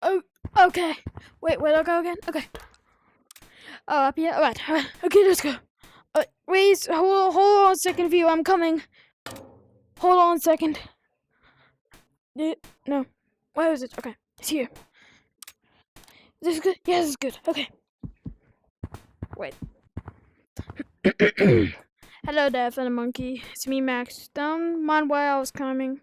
Oh, okay. Wait, where'd I go again? Okay. Oh, up here. Alright. Okay, let's go. Wait, hold on a second, view. I'm coming. Hold on a second. No. Where is it? Okay, it's here. This is good? Yeah, this is good. Okay. Wait. Hello there, fellow monkey. It's me, Max. Don't mind where I was coming.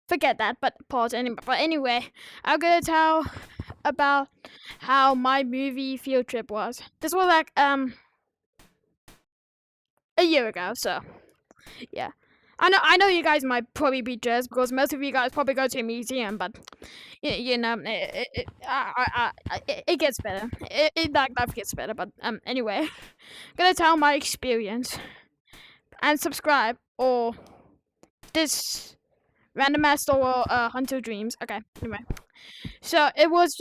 Forget that, but pause. But anyway, I'm gonna tell about how my movie field trip was. This was like a year ago, so yeah. I know you guys might probably be jealous because most of you guys probably go to a museum, but you know, it gets better. That life gets better. But anyway, I'm gonna tell my experience and subscribe or this random ass or Hunter Dreams. Okay, anyway, so it was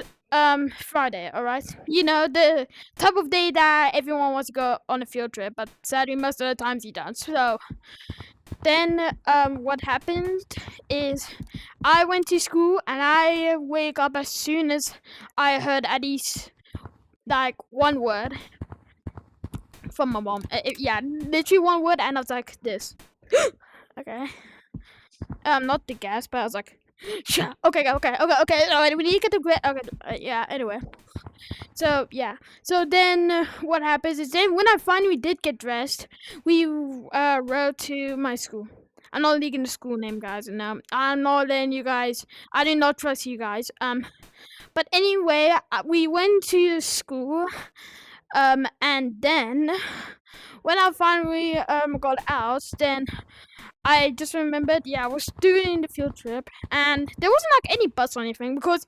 Friday. All right, you know the type of day that everyone wants to go on a field trip, but sadly most of the times you don't. So then what happened is I went to school and I wake up as soon as I heard at least like one word from my mom. Yeah, literally one word, and I was like this. Okay. Not the gas, but I was like, shut. Okay. Alright, we need to get the grade. Okay. Yeah. Anyway. So yeah. So then what happens is then when I finally did get dressed, we rode to my school. I'm not leaking the school name, guys, and I'm not letting you guys. I do not trust you guys. But anyway, we went to school. And then when I finally got out, then I just remembered, yeah, I was doing the field trip, and there wasn't like any bus or anything, because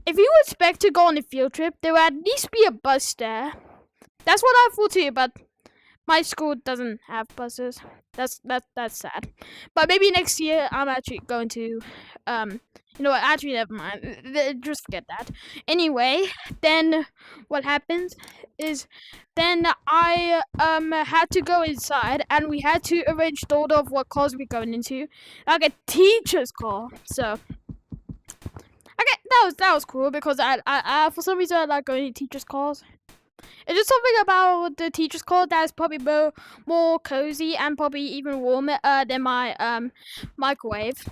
if you expect to go on a field trip, there would at least be a bus there. That's what I thought too, but my school doesn't have buses. That's sad. But maybe next year I'm actually going to you know what, actually never mind. Just forget that. Anyway, then what happens is then I had to go inside and we had to arrange the order of what calls we're going into. Like a teacher's call. So okay, that was cool because I for some reason I like going to teachers' calls. It's just something about the teacher's call that's probably more cozy and probably even warmer than my microwave.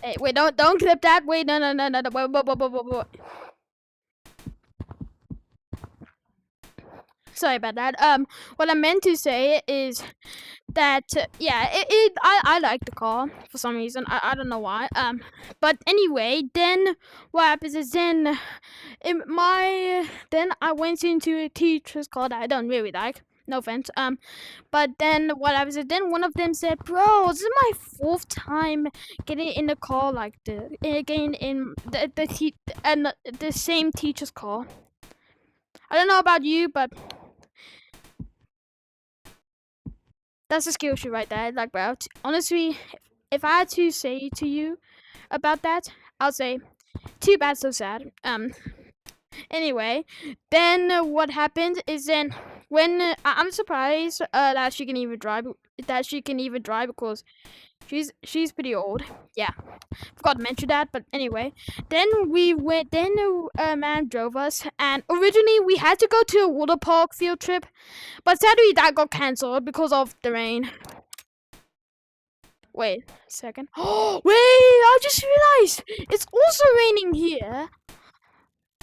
Hey, wait, don't clip that. Wait, no. Wait. Sorry about that. What I meant to say is that yeah, I like the car for some reason. I don't know why. But anyway, then what happens is then I went into a teacher's car that I don't really like. No offense. But then what happens is then one of them said, "Bro, this is my fourth time getting in the car like this, getting in the same teacher's car. I don't know about you, but that's a skill issue right there. Like, bro, honestly, if I had to say to you about that, I'll say, too bad, so sad. Anyway, then what happened is then when I'm surprised that she can even drive. That she can even drive because she's pretty old. Yeah, forgot to mention that. But anyway, then we went. Then a man drove us, and originally we had to go to a water park field trip, but sadly that got cancelled because of the rain. Wait a second. Oh, wait! I just realized it's also raining here.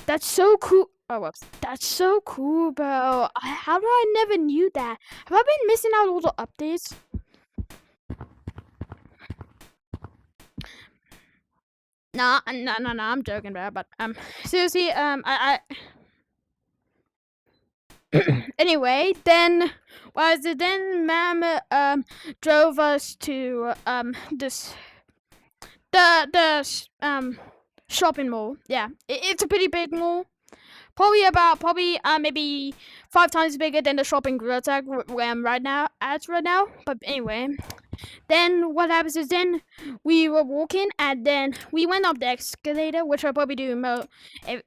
That's so cool. Oh, whoops. That's so cool, bro. How do I never knew that? Have I been missing out all the updates? Nah, I'm joking, bro. But seriously, I anyway, then was it then ma'am drove us to this the shopping mall. Yeah, it's a pretty big mall. Probably maybe 5 times bigger than the shopping Grotag where I'm right now. But anyway, then what happens is then we were walking and then we went up the escalator, which I probably do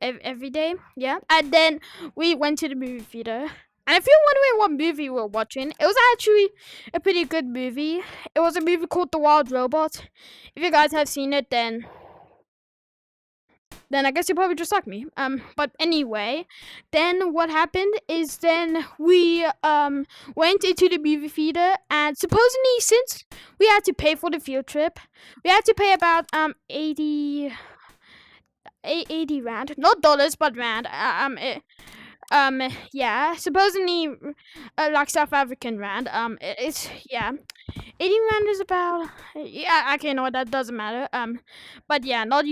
every day. Yeah, and then we went to the movie theater. And if you're wondering what movie we were watching, it was actually a pretty good movie. It was a movie called The Wild Robot. If you guys have seen it, then then I guess you probably just like me. But anyway, then what happened is then we went into the movie theater, and supposedly since we had to pay for the field trip, we had to pay about 80 rand, not dollars but rand. Yeah, supposedly like South African rand. It's yeah. 80 rand is about, yeah, okay, no, that doesn't matter. But yeah, not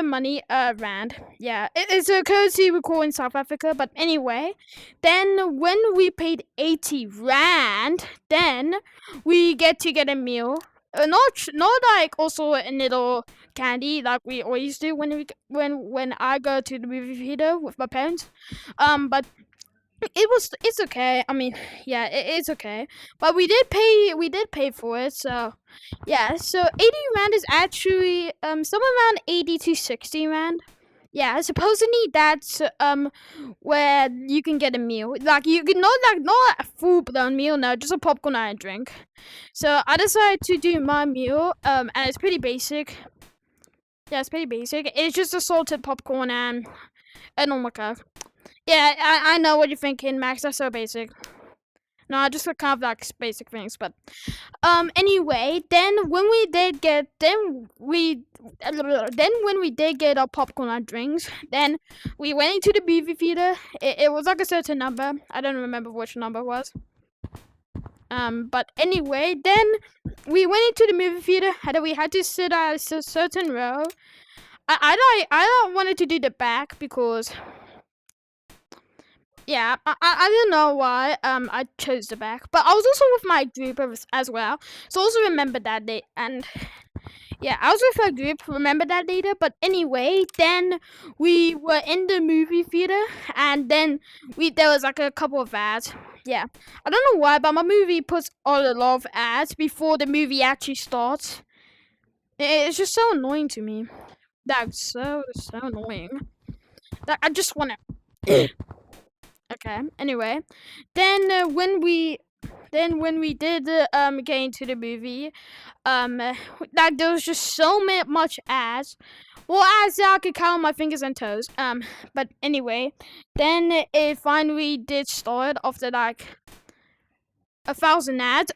money, rand. Yeah, it's a currency we call in South Africa. But anyway, then when we paid 80 rand, then we get to get a meal. Not like also a little candy like we always do when I go to the movie theater with my parents. But it's okay. I mean, yeah, it's okay. But we did pay for it, so yeah. So 80 rand is actually somewhere around 80 to 60 rand. Yeah, supposedly that's where you can get a meal. Like you can not a full blown meal, no, just a popcorn and a drink. So I decided to do my meal, and it's pretty basic. Yeah, it's pretty basic. It's just a salted popcorn and a normal Coke. Yeah, I know what you're thinking, Max. That's so basic. No, I just kind of like basic things, but anyway, then when we did get our popcorn and drinks, then we went into the movie theater. It was like a certain number. I don't remember which number it was. But anyway, then we went into the movie theater, and we had to sit at a certain row. I don't wanted to do the back because. Yeah, I don't know why I chose the back, but I was also with my group as well, so also remember that day. And yeah, I was with my group, remember that later. But anyway, then we were in the movie theater, and then there was like a couple of ads. Yeah, I don't know why, but my movie puts a lot of ads before the movie actually starts. It's just so annoying to me. That's so annoying. That I just wanna. Okay. Anyway, then when we did get into the movie, like there was just so much ads. Well, as I could count on my fingers and toes. But anyway, then it finally did start after like 1,000 ads.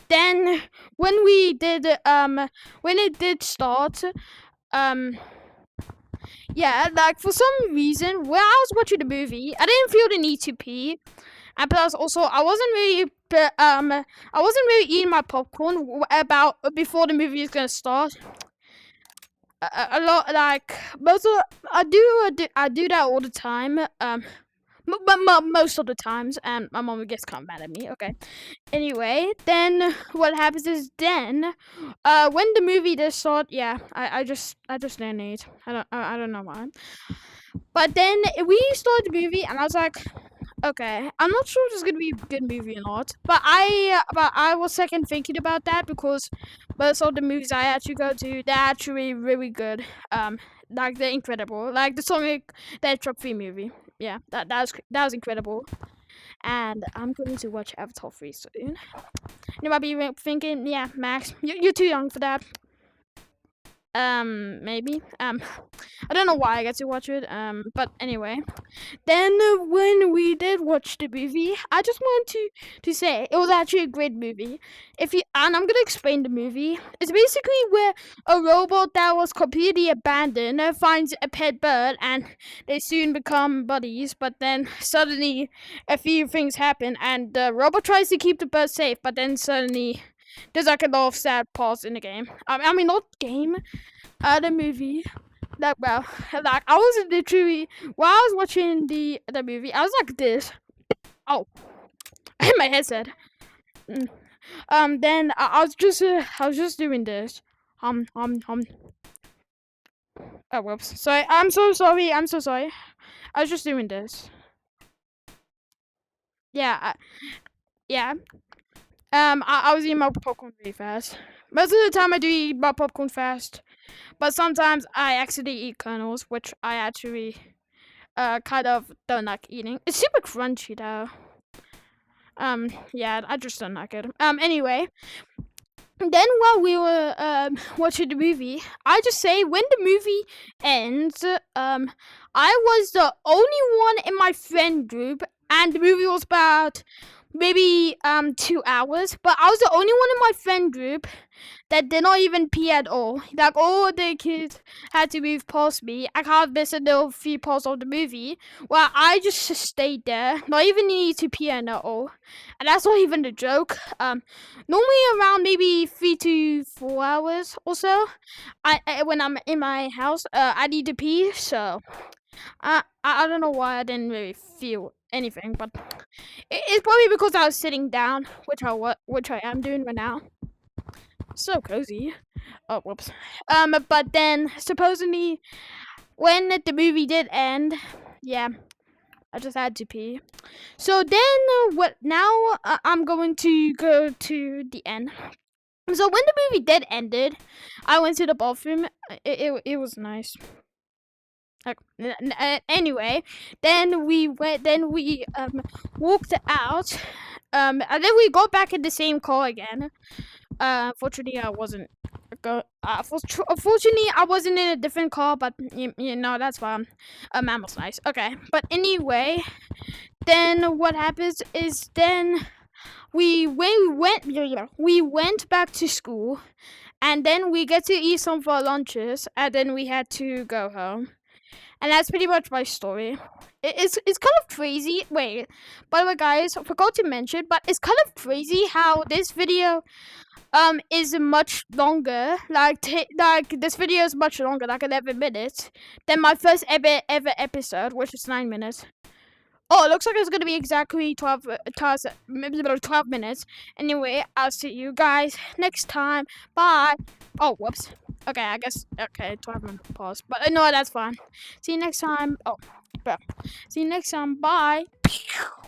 Then when it did start, yeah, like for some reason, while I was watching the movie, I didn't feel the need to pee, and plus also I wasn't really eating my popcorn about before the movie is gonna start. A lot like most of I do that all the time. Most of the times, and my mom gets kind of mad at me. Okay. Anyway, then what happens is then, when the movie does start, yeah, I just didn't eat. I don't know why. But then we started the movie, and I was like, okay, I'm not sure if it's gonna be a good movie or not. But I was second thinking about that because most of the movies I actually go to, they're actually really good. Like they're incredible. Like the Sonic the Hedgehog 3 movie. Yeah, that was incredible. And I'm going to watch Avatar 3 soon. You might be thinking, yeah, Max, you're too young for that. Maybe. I don't know why I get to watch it. But anyway. Then when we did watch the movie, I just wanted to say it was actually a great movie. And I'm gonna explain the movie. It's basically where a robot that was completely abandoned finds a pet bird, and they soon become buddies. But then suddenly a few things happen, and the robot tries to keep the bird safe. But then suddenly there's like a lot of sad parts in the game. I mean, not game, the movie. Like, well, like I was literally while I was watching the movie, I was like this. Oh, my headset. Then I was just doing this. Oh, whoops. Sorry. I'm so sorry. I was just doing this. Yeah. Yeah. I was eating my popcorn really fast. Most of the time I do eat my popcorn fast, but sometimes I accidentally eat kernels, which I actually kind of don't like eating. It's super crunchy though. Yeah, I just don't like it. Anyway, then while we were watching the movie, I just say when the movie ends, I was the only one in my friend group, and the movie was about maybe 2 hours, but I was the only one in my friend group that did not even pee at all. Like all the kids had to move past me. I can't miss a little few parts of the movie. Well, I just stayed there, not even need to pee at all, and that's not even the joke. Normally around maybe 3 to 4 hours or so. I when I'm in my house, I need to pee. So I don't know why I didn't really feel anything, but it's probably because I was sitting down, which I am doing right now. So cozy. Oh, whoops. But then supposedly when the movie did end, yeah, I just had to pee. So then, what? Now I'm going to go to the end. So when the movie did ended, I went to the bathroom. It was nice. Anyway, then we went. Then we walked out. And then we got back in the same car again. Unfortunately, I wasn't. Unfortunately, I wasn't in a different car, but you know that's fine. Man was nice. Okay, but anyway, then what happens is then we went back to school, and then we get to eat some of our lunches, and then we had to go home. And that's pretty much my story. It's kind of crazy. Wait, by the way, guys, I forgot to mention, but it's kind of crazy how this video is much longer. Like this video is much longer, like 11 minutes, than my first ever episode, which is 9 minutes. Oh, it looks like it's gonna be exactly 12 minutes. Anyway, I'll see you guys next time. Bye. Oh, whoops. Okay, I guess. Okay, 12-minute pause. But no, that's fine. See you next time. Oh, see you next time. Bye.